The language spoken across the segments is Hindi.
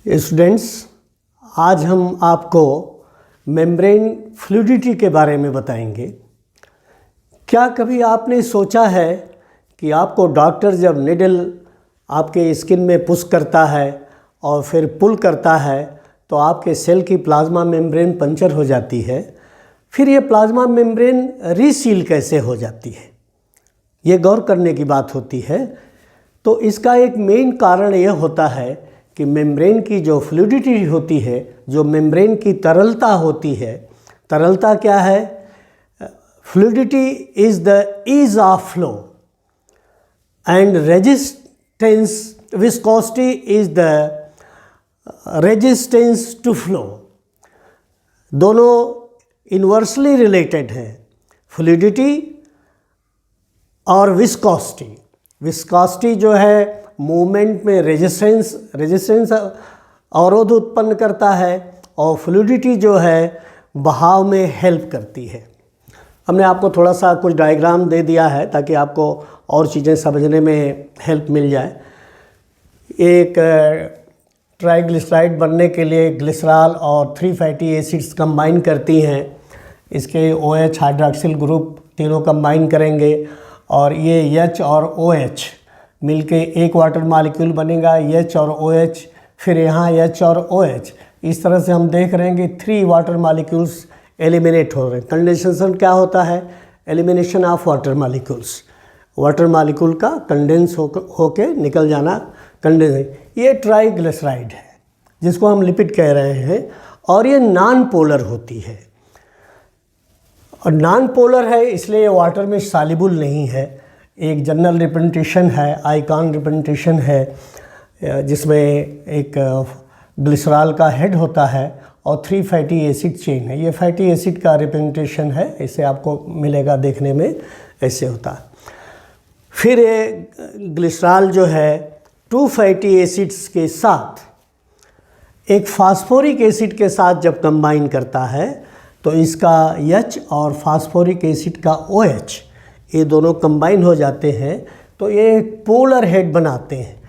स्टूडेंट्स, आज हम आपको मेम्ब्रेन फ्लूइडिटी के बारे में बताएंगे। क्या कभी आपने सोचा है कि आपको डॉक्टर जब निडल आपके स्किन में पुश करता है और फिर पुल करता है तो आपके सेल की प्लाज्मा मेम्ब्रेन पंचर हो जाती है, फिर ये प्लाज्मा मेम्ब्रेन रीसील कैसे हो जाती है, ये गौर करने की बात होती है। तो इसका एक मेन कारण यह होता है कि मेम्ब्रेन की जो फ्लूइडिटी होती है, जो मेम्ब्रेन की तरलता होती है, तरलता क्या है? Fluidity is the ease of flow and resistance, viscosity is the resistance to flow. दोनों इन्वर्सली रिलेटेड हैं, फ्लूइडिटी और विस्कोसिटी। विस्कोसिटी जो है मूवमेंट में रेजिस्टेंस अवरोध उत्पन्न करता है और फ्लूइडिटी जो है बहाव में हेल्प करती है। हमने आपको थोड़ा सा कुछ डायग्राम दे दिया है ताकि आपको और चीज़ें समझने में हेल्प मिल जाए। एक ट्राइग्लिसराइड बनने के लिए ग्लिसरॉल और 3 फैटी एसिड्स कंबाइन करती हैं। इसके OH हाइड्रॉक्सिल ग्रुप तीनों कंबाइन करेंगे और ये H और OH मिलके एक वाटर मॉलिक्यूल बनेगा, H और OH, फिर यहाँ H और OH। इस तरह से हम देख रहे हैं कि 3 वाटर मॉलिक्यूल्स एलिमिनेट हो रहे हैं। कंडेंसेशन क्या होता है? Elimination of water molecules, water molecule का कंडेंस होके निकल जाना, कंडेंस। ये ट्राइग्लिसराइड है जिसको हम लिपिड कह रहे हैं और ये नॉन पोलर होती है। और नॉन पोलर है इसलिए ये वाटर में सॉल्युबल नहीं है। एक जनरल रिप्रेजेंटेशन है, आइकॉन रिप्रेजेंटेशन है, जिसमें एक ग्लिसरॉल का हेड होता है और 3 फैटी एसिड चेन है। ये फैटी एसिड का रिप्रेजेंटेशन है, इसे आपको मिलेगा देखने में, ऐसे होता है। फिर ये ग्लिसरॉल जो है 2 फैटी एसिड्स के साथ एक फास्फोरिक एसिड के साथ जब कंबाइन करता है तो इसका H और फास्फोरिक एसिड का OH, ये दोनों कंबाइन हो जाते हैं तो ये एक पोलर हेड बनाते हैं।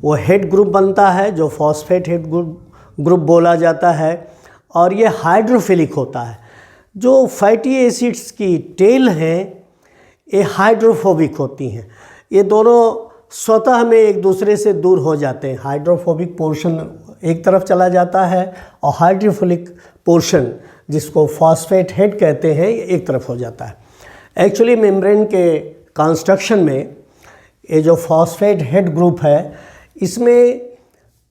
वो हेड ग्रुप बनता है जो फॉस्फेट हेड ग्रुप बोला जाता है और ये हाइड्रोफिलिक होता है। जो फैटी एसिड्स की टेल हैं ये हाइड्रोफोबिक होती हैं। ये दोनों स्वतः में एक दूसरे से दूर हो जाते हैं। हाइड्रोफोबिक पोर्शन एक तरफ चला जाता है और हाइड्रोफिलिक पोर्शन, जिसको फॉस्फेट हेड कहते हैं, ये एक तरफ हो जाता है। एक्चुअली मेम्ब्रेन के कंस्ट्रक्शन में ये जो फॉस्फेट हेड ग्रुप है, इसमें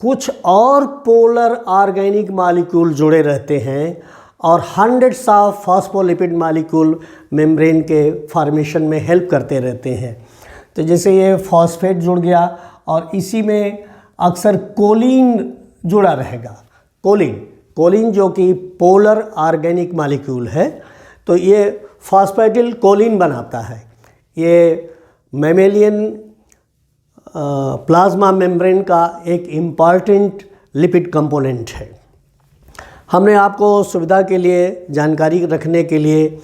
कुछ और पोलर ऑर्गेनिक मॉलिक्यूल जुड़े रहते हैं और hundreds of phospholipid molecule membrane के फॉर्मेशन में हेल्प करते रहते हैं। तो जैसे ये फॉस्फेट जुड़ गया और इसी में अक्सर कोलिन जुड़ा रहेगा। कोलिन जो कि पोलर ऑर्गेनिक मॉलिक्यूल है, तो ये फॉस्फेटिल कोलिन बनाता है। ये मैमेलियन प्लाज्मा मेम्ब्रेन का एक इम्पॉर्टेंट लिपिड कंपोनेंट है। हमने आपको सुविधा के लिए, जानकारी रखने के लिए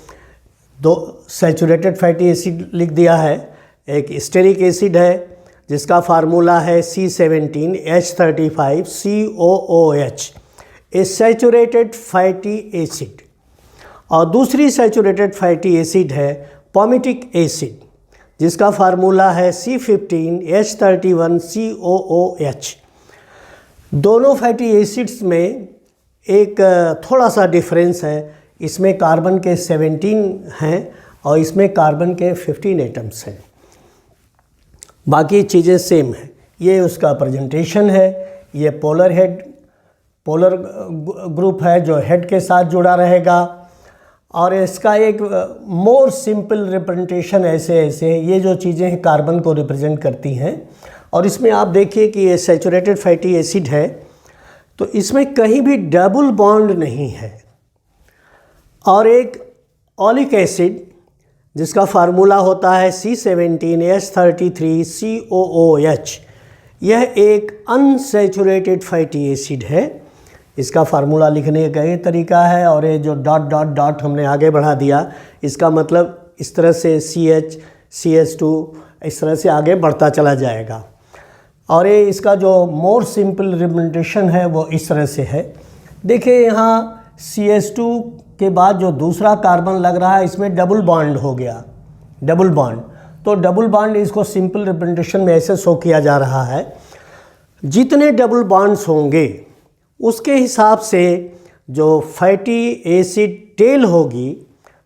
2 सैचुरेटेड फैटी एसिड लिख दिया है। एक स्टेरिक एसिड है जिसका फार्मूला है C17H35COOH, ए सैचुरेटेड फैटी एसिड। और दूसरी सैचुरेटेड फैटी एसिड है पॉमिटिक एसिड जिसका फार्मूला है C15H31COOH। दोनों फैटी एसिड्स में एक थोड़ा सा डिफरेंस है, इसमें कार्बन के 17 हैं और इसमें कार्बन के 15 एटम्स हैं। बाकी चीज़ें सेम हैं। ये उसका प्रेजेंटेशन है। ये पोलर ग्रुप है जो हेड के साथ जुड़ा रहेगा और इसका एक मोर सिंपल रिप्रेजेंटेशन ऐसे ये जो चीज़ें हैं कार्बन को रिप्रेजेंट करती हैं। और इसमें आप देखिए कि ये सैचुरेटेड फैटी एसिड है तो इसमें कहीं भी डबल बॉन्ड नहीं है। और एक ओलिक एसिड जिसका फार्मूला होता है C17H33COOH, यह एक अनसैचुरेटेड फैटी एसिड है। इसका फार्मूला लिखने का ये तरीका है और ये जो डॉट हमने आगे बढ़ा दिया, इसका मतलब इस तरह से CH, CH2 इस तरह से आगे बढ़ता चला जाएगा। और ये इसका जो मोर सिंपल रिप्रेजेंटेशन है वो इस तरह से है। देखिए यहाँ CH2 के बाद जो दूसरा कार्बन लग रहा है इसमें डबल बॉन्ड हो गया, डबल बॉन्ड। तो डबल बॉन्ड इसको सिंपल रिप्रेजेंटेशन में ऐसे शो किया जा रहा है, जितने डबल बॉन्ड्स होंगे उसके हिसाब से जो फैटी एसिड टेल होगी,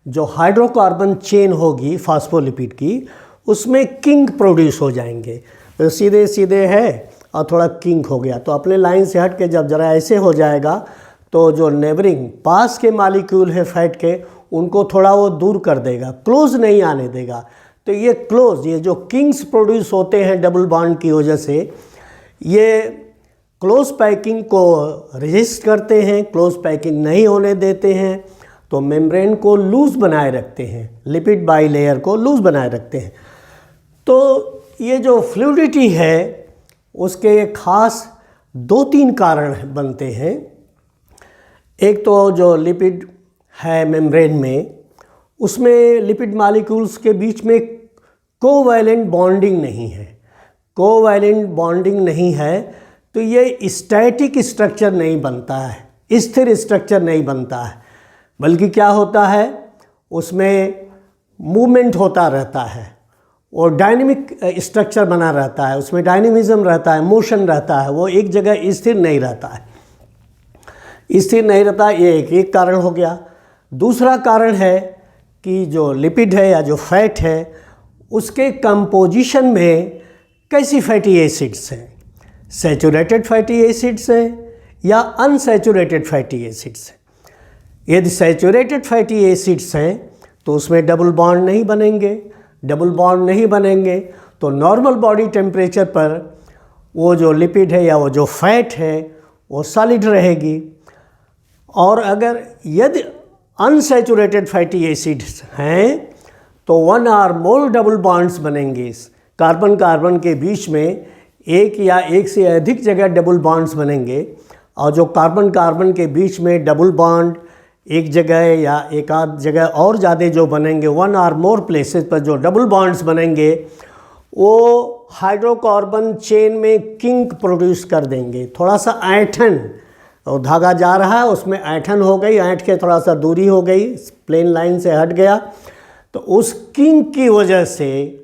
जो हाइड्रोकार्बन चेन होगी फास्फोलिपिड की, उसमें किंग प्रोड्यूस हो जाएंगे। तो सीधे सीधे है और थोड़ा किंग हो गया, तो अपने लाइन से हट के जब ज़रा ऐसे हो जाएगा तो जो नेबरिंग पास के मालिक्यूल है फैट के, उनको थोड़ा वो दूर कर देगा, क्लोज नहीं आने देगा। तो ये क्लोज, ये जो किंग्स प्रोड्यूस होते हैं डबल बॉन्ड की वजह से, ये क्लोज पैकिंग को रेजिस्ट करते हैं, क्लोज पैकिंग नहीं होने देते हैं, तो मेम्ब्रेन को लूज़ बनाए रखते हैं, लिपिड बाइलेयर को लूज़ बनाए रखते हैं। तो ये जो फ्लूइडिटी है उसके खास 2-3 कारण बनते हैं। एक तो जो लिपिड है मेम्ब्रेन में, उसमें लिपिड मॉलिक्यूल्स के बीच में कोवैलेंट बॉन्डिंग नहीं है। कोवैलेंट बॉन्डिंग नहीं है तो ये स्टैटिक स्ट्रक्चर नहीं बनता है, स्थिर स्ट्रक्चर नहीं बनता है, बल्कि क्या होता है उसमें मूवमेंट होता रहता है और डायनेमिक स्ट्रक्चर बना रहता है, उसमें डायनेमिज्म रहता है, मोशन रहता है, वो एक जगह स्थिर नहीं रहता है, स्थिर नहीं रहता। ये एक कारण हो गया। दूसरा कारण है कि जो लिपिड है या जो फैट है उसके कंपोजिशन में कैसी फैटी एसिड्स हैं, सैचुरेटेड फैटी एसिड्स हैं या अनसैचुरेटेड फैटी एसिड्स हैं। यदि सैचुरेटेड फैटी एसिड्स हैं तो उसमें डबल बॉन्ड नहीं बनेंगे, डबल बॉन्ड नहीं बनेंगे तो नॉर्मल बॉडी टेम्परेचर पर वो जो लिपिड है या वो जो फैट है वो सॉलिड रहेगी। और अगर यदि अनसैचुरेटेड फैटी एसिड्स हैं तो 1 और मोर डबल बॉन्ड्स बनेंगे। कार्बन कार्बन के बीच में एक या एक से अधिक जगह डबल बॉन्ड्स बनेंगे, और जो कार्बन कार्बन के बीच में डबल बॉन्ड एक जगह या एक आध जगह और ज़्यादा जो बनेंगे, 1 और मोर प्लेसेस पर जो डबल बॉन्ड्स बनेंगे, वो हाइड्रोकार्बन चेन में किंक प्रोड्यूस कर देंगे। थोड़ा सा ऐंठन, और धागा जा रहा है उसमें ऐंठन हो गई, ऐंठ के थोड़ा सा दूरी हो गई, प्लेन लाइन से हट गया, तो उस किंक की वजह से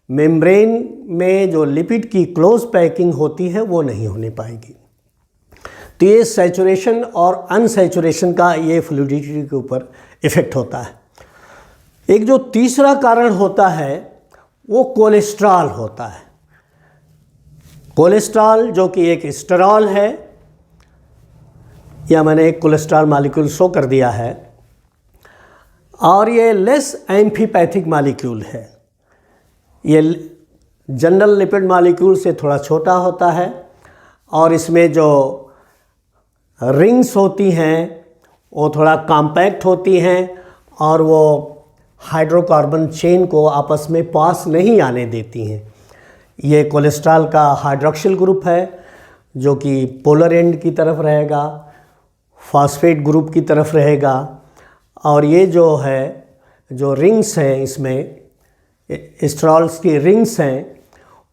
मेम्ब्रेन में जो लिपिड की क्लोज पैकिंग होती है वो नहीं होने पाएगी। तो ये सैचुरेशन और अनसैचुरेशन का ये फ्लूइडिटी के ऊपर इफ़ेक्ट होता है। एक जो तीसरा कारण होता है वो कोलेस्ट्रॉल होता है। कोलेस्ट्रॉल जो कि एक स्टेरॉल है, या मैंने एक कोलेस्ट्रॉल मॉलिक्यूल शो कर दिया है, और ये लेस एम्फीपैथिक मॉलिक्यूल है। ये जनरल लिपिड मॉलिक्यूल से थोड़ा छोटा होता है, और इसमें जो रिंग्स होती हैं वो थोड़ा कॉम्पैक्ट होती हैं, और वो हाइड्रोकार्बन चेन को आपस में पास नहीं आने देती हैं। ये कोलेस्ट्रॉल का हाइड्रोक्सिल ग्रुप है जो कि पोलर एंड की तरफ रहेगा, फॉस्फेट ग्रुप की तरफ रहेगा, और ये जो है जो रिंग्स हैं, इसमें स्टेरॉल्स की रिंग्स हैं,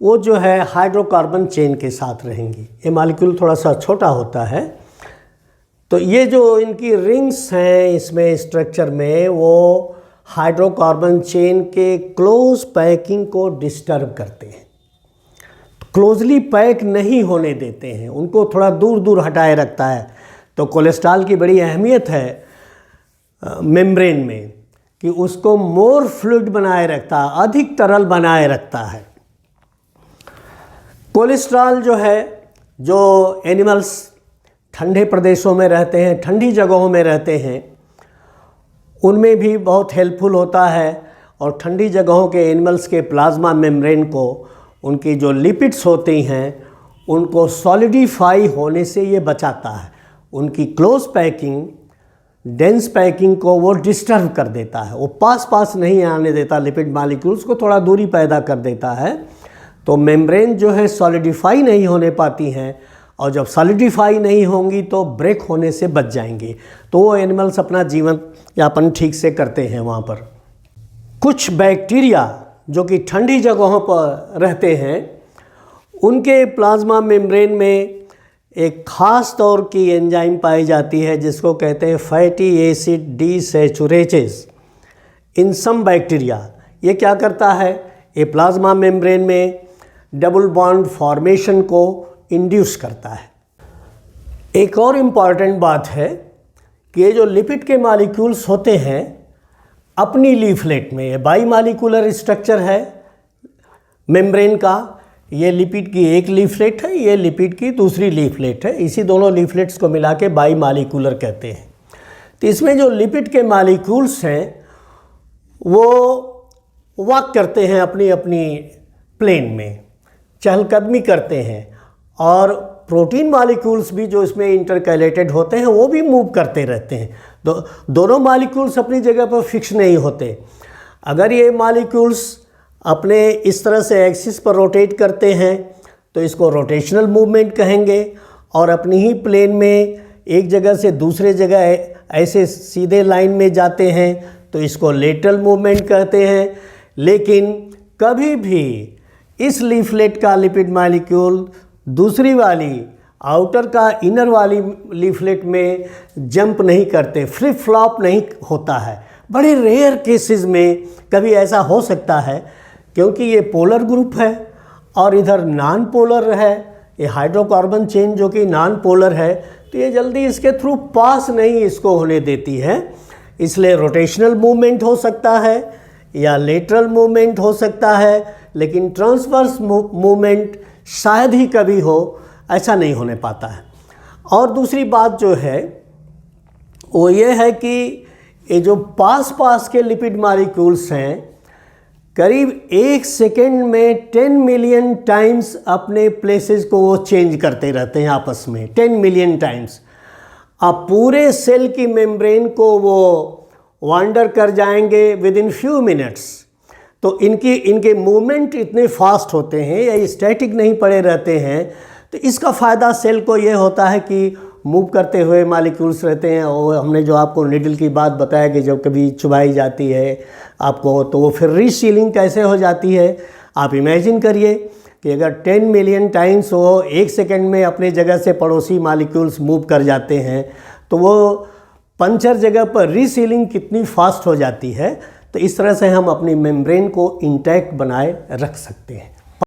वो जो है हाइड्रोकार्बन चेन के साथ रहेंगी। ये मॉलिक्यूल थोड़ा सा छोटा होता है, तो ये जो इनकी रिंग्स हैं इसमें स्ट्रक्चर में, वो हाइड्रोकार्बन चेन के क्लोज पैकिंग को डिस्टर्ब करते हैं, क्लोजली पैक नहीं होने देते हैं, उनको थोड़ा दूर दूर हटाए रखता है। तो कोलेस्ट्रॉल की बड़ी अहमियत है मेम्ब्रेन में कि उसको मोर फ्लूइड बनाए रखता है, अधिक तरल बनाए रखता है। कोलेस्ट्रॉल जो है, जो एनिमल्स ठंडे प्रदेशों में रहते हैं, ठंडी जगहों में रहते हैं, उनमें भी बहुत हेल्पफुल होता है, और ठंडी जगहों के एनिमल्स के प्लाज्मा मेम्ब्रेन को, उनकी जो लिपिड्स होती हैं उनको सॉलिडिफाई होने से ये बचाता है। उनकी क्लोज पैकिंग, डेंस पैकिंग को वो डिस्टर्ब कर देता है, वो पास नहीं आने देता, लिपिड मॉलिक्यूल्स को थोड़ा दूरी पैदा कर देता है। तो मेम्ब्रेन जो है सॉलिडिफाई नहीं होने पाती हैं, और जब सॉलिडिफाई नहीं होंगी तो ब्रेक होने से बच जाएंगे, तो वो एनिमल्स अपना जीवन यापन ठीक से करते हैं वहाँ पर। कुछ बैक्टीरिया जो कि ठंडी जगहों पर रहते हैं, उनके प्लाज्मा मेम्ब्रेन में एक ख़ास तौर की एंजाइम पाई जाती है जिसको कहते हैं फैटी एसिड डीसैचुरेटेज इन सम बैक्टीरिया। ये क्या करता है, ये प्लाज्मा मेम्ब्रेन में डबल बॉन्ड फॉर्मेशन को इंड्यूस करता है। एक और इम्पॉर्टेंट बात है कि ये जो लिपिड के मॉलिक्यूल्स होते हैं अपनी लीफलेट में, ये बाई मॉलिक्यूलर स्ट्रक्चर है मेम्ब्रेन का, ये लिपिड की एक लीफलेट है, ये लिपिड की दूसरी लीफलेट है, इसी दोनों लीफलेट्स को मिला के बाई मॉलिक्यूलर कहते हैं। तो इसमें जो लिपिड के मॉलिक्यूल्स हैं वो वॉक करते हैं अपनी अपनी प्लेन में, चहलकदमी करते हैं, और प्रोटीन मॉलिक्यूल्स भी जो इसमें इंटरकैलेटेड होते हैं वो भी मूव करते रहते हैं। दोनों मॉलिक्यूल्स अपनी जगह पर फिक्स नहीं होते। अगर ये मॉलिक्यूल्स अपने इस तरह से एक्सिस पर रोटेट करते हैं तो इसको रोटेशनल मूवमेंट कहेंगे, और अपनी ही प्लेन में एक जगह से दूसरे जगह ऐसे सीधे लाइन में जाते हैं तो इसको लेटरल मूवमेंट कहते हैं। लेकिन कभी भी इस लीफलेट का लिपिड मॉलिक्यूल दूसरी वाली आउटर का इनर वाली लीफलेट में जंप नहीं करते, फ्लिप फ्लॉप नहीं होता है। बड़े रेयर केसेस में कभी ऐसा हो सकता है क्योंकि ये पोलर ग्रुप है और इधर नॉन पोलर है, ये हाइड्रोकार्बन चेन जो कि नॉन पोलर है, तो ये जल्दी इसके थ्रू पास नहीं इसको होने देती है। इसलिए रोटेशनल मूवमेंट हो सकता है या लेटरल मूवमेंट हो सकता है, लेकिन ट्रांसवर्स मूवमेंट शायद ही कभी हो, ऐसा नहीं होने पाता है। और दूसरी बात जो है वो ये है कि ये जो पास के लिपिड मॉलिक्यूल्स हैं करीब 1 सेकेंड में 10 मिलियन टाइम्स अपने प्लेसेस को वो चेंज करते रहते हैं आपस में, 10 मिलियन टाइम्स। अब पूरे सेल की मेम्ब्रेन को वो वांडर कर जाएंगे विद इन फ्यू मिनट्स। तो इनके मूवमेंट इतने फास्ट होते हैं या स्टैटिक नहीं पड़े रहते हैं, तो इसका फ़ायदा सेल को ये होता है कि मूव करते हुए मॉलिक्यूल्स रहते हैं। और हमने जो आपको निडल की बात बताया कि जब कभी चुभाई जाती है आपको तो वो फिर रीसीलिंग कैसे हो जाती है, आप इमेजिन करिए कि अगर 10 मिलियन टाइम्स वो 1 सेकेंड में अपने जगह से पड़ोसी मॉलिक्यूल्स मूव कर जाते हैं तो वो पंचर जगह पर रीसीलिंग कितनी फास्ट हो जाती है। तो इस तरह से हम अपनी मेम्ब्रेन को इंटैक्ट बनाए रख सकते हैं।